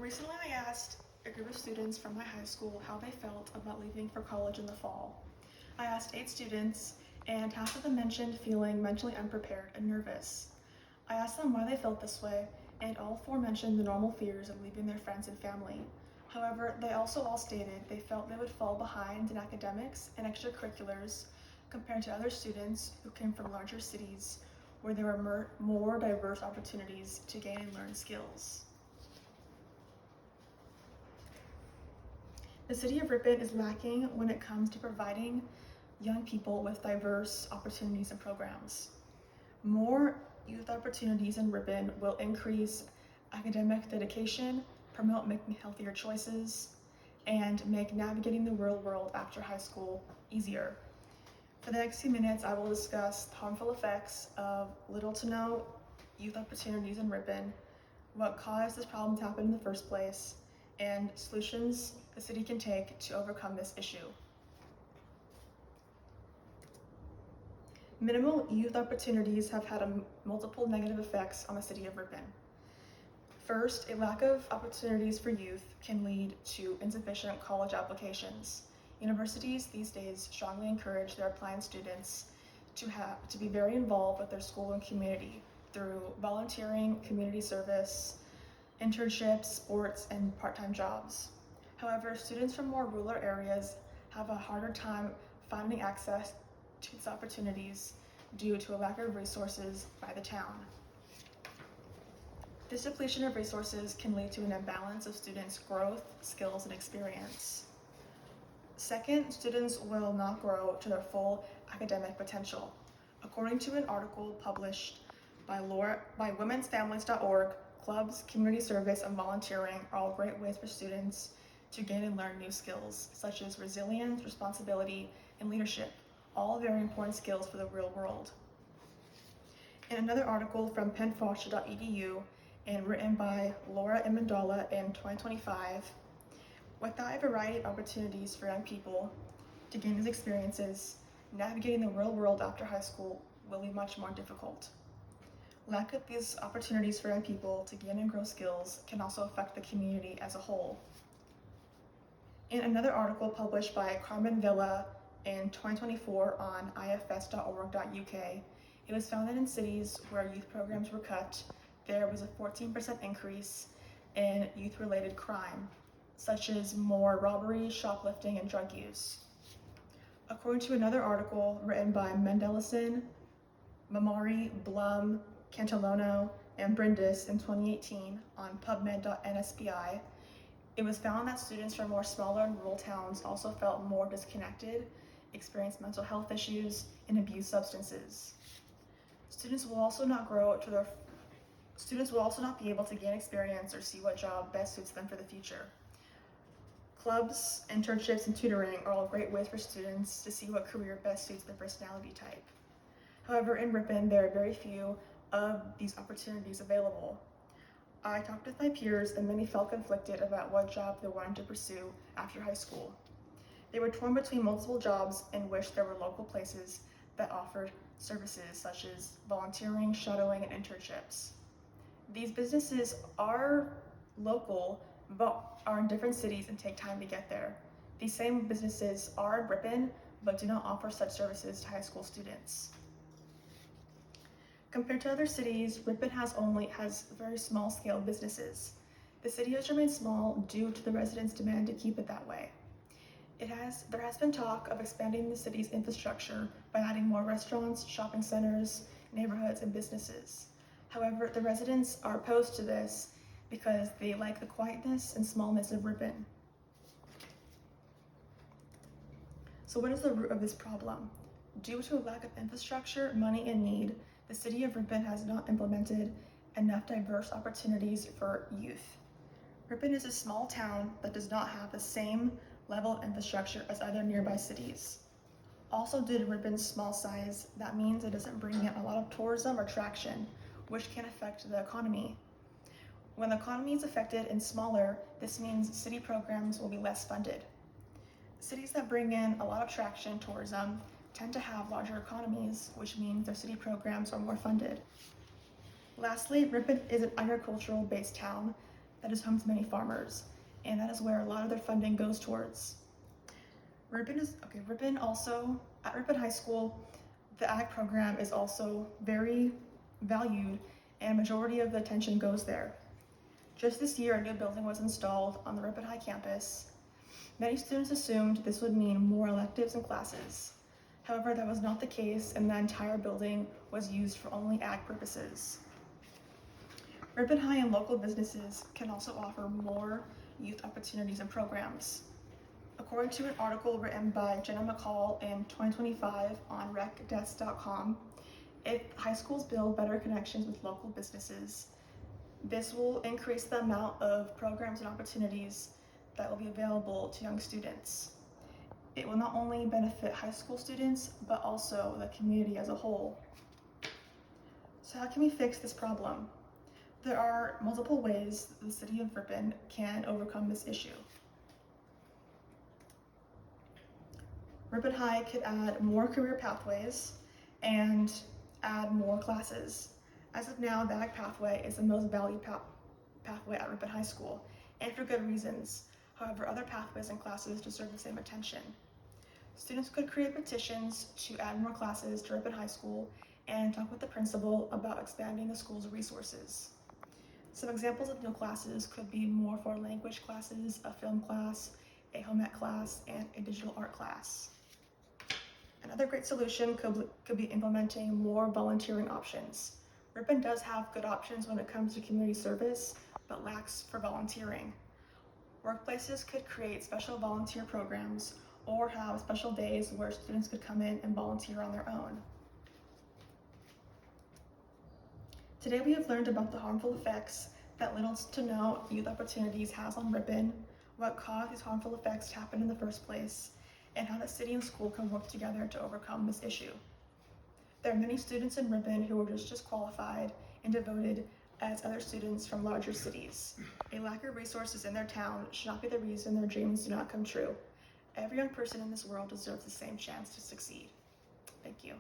Recently, I asked a group of students from my high school how they felt about leaving for college in the fall. I asked 8 students, and half of them mentioned feeling mentally unprepared and nervous. I asked them why they felt this way, and all 4 mentioned the normal fears of leaving their friends and family. However, they also all stated they felt they would fall behind in academics and extracurriculars compared to other students who came from larger cities where there were more diverse opportunities to gain and learn skills. The city of Ripon is lacking when it comes to providing young people with diverse opportunities and programs. More youth opportunities in Ripon will increase academic dedication, promote making healthier choices, and make navigating the real world after high school easier. For the next few minutes, I will discuss the harmful effects of little to no youth opportunities in Ripon, what caused this problem to happen in the first place, and solutions the city can take to overcome this issue. Minimal youth opportunities have had multiple negative effects on the city of Ripon. First, a lack of opportunities for youth can lead to insufficient college applications. Universities these days strongly encourage their applying students to be very involved with their school and community through volunteering, community service, internships, sports, and part-time jobs. However, students from more rural areas have a harder time finding access to these opportunities due to a lack of resources by the town. This depletion of resources can lead to an imbalance of students' growth, skills, and experience. Second, students will not grow to their full academic potential. According to an article published by womensfamilies.org, clubs, community service, and volunteering are all great ways for students to gain and learn new skills, such as resilience, responsibility, and leadership, all very important skills for the real world. In another article from pennfoster.edu and written by Laura Imandala in 2025, without a variety of opportunities for young people to gain these experiences, navigating the real world after high school will be much more difficult. Lack of these opportunities for young people to gain and grow skills can also affect the community as a whole. In another article published by Carmen Villa in 2024 on ifs.org.uk, it was found that in cities where youth programs were cut, there was a 14% increase in youth-related crime, such as more robbery, shoplifting, and drug use. According to another article written by Mendelson, Mamari, Blum, Cantalono, and Brindis in 2018 on pubmed.nsbi, it was found that students from more smaller and rural towns also felt more disconnected, experienced mental health issues, and abused substances. Students will also not be able to gain experience or see what job best suits them for the future. Clubs, internships, and tutoring are all great ways for students to see what career best suits their personality type. However, in Ripon, there are very few of these opportunities available. I talked with my peers and many felt conflicted about what job they wanted to pursue after high school. They were torn between multiple jobs and wished there were local places that offered services such as volunteering, shadowing, and internships. These businesses are local, but are in different cities and take time to get there. These same businesses are in Ripon, but do not offer such services to high school students. Compared to other cities, Ripon has very small scale businesses. The city has remained small due to the residents' demand to keep it that way. There has been talk of expanding the city's infrastructure by adding more restaurants, shopping centers, neighborhoods, and businesses. However, the residents are opposed to this because they like the quietness and smallness of Ripon. So what is the root of this problem? Due to a lack of infrastructure, money, and need, the city of Ripon has not implemented enough diverse opportunities for youth. Ripon is a small town that does not have the same level of infrastructure as other nearby cities. Also, due to Ripon's small size, that means it doesn't bring in a lot of tourism or traction, which can affect the economy. When the economy is affected and smaller, this means city programs will be less funded. Cities that bring in a lot of traction, tourism, tend to have larger economies, which means their city programs are more funded. Lastly, Ripon is an agricultural-based town that is home to many farmers, and that is where a lot of their funding goes towards. Ripon also, at Ripon High School, the ag program is also very valued, and a majority of the attention goes there. Just this year, a new building was installed on the Ripon High campus. Many students assumed this would mean more electives and classes. However, that was not the case, and the entire building was used for only ag purposes. Ripon High and local businesses can also offer more youth opportunities and programs. According to an article written by Jenna McCall in 2025 on recdesk.com, if high schools build better connections with local businesses, this will increase the amount of programs and opportunities that will be available to young students. It will not only benefit high school students, but also the community as a whole. So how can we fix this problem? There are multiple ways the city of Ripon can overcome this issue. Ripon High could add more career pathways and add more classes. As of now, the ag pathway is the most valued pathway at Ripon High School, and for good reasons. However, other pathways and classes deserve the same attention. Students could create petitions to add more classes to Ripon High School and talk with the principal about expanding the school's resources. Some examples of new classes could be more foreign language classes, a film class, a home ec class, and a digital art class. Another great solution could be implementing more volunteering options. Ripon does have good options when it comes to community service, but lacks for volunteering. Workplaces could create special volunteer programs or have special days where students could come in and volunteer on their own. Today we have learned about the harmful effects that little to no youth opportunities has on Ripon, what caused these harmful effects to happen in the first place, and how the city and school can work together to overcome this issue. There are many students in Ripon who are just as qualified and devoted as other students from larger cities. A lack of resources in their town should not be the reason their dreams do not come true. Every young person in this world deserves the same chance to succeed. Thank you.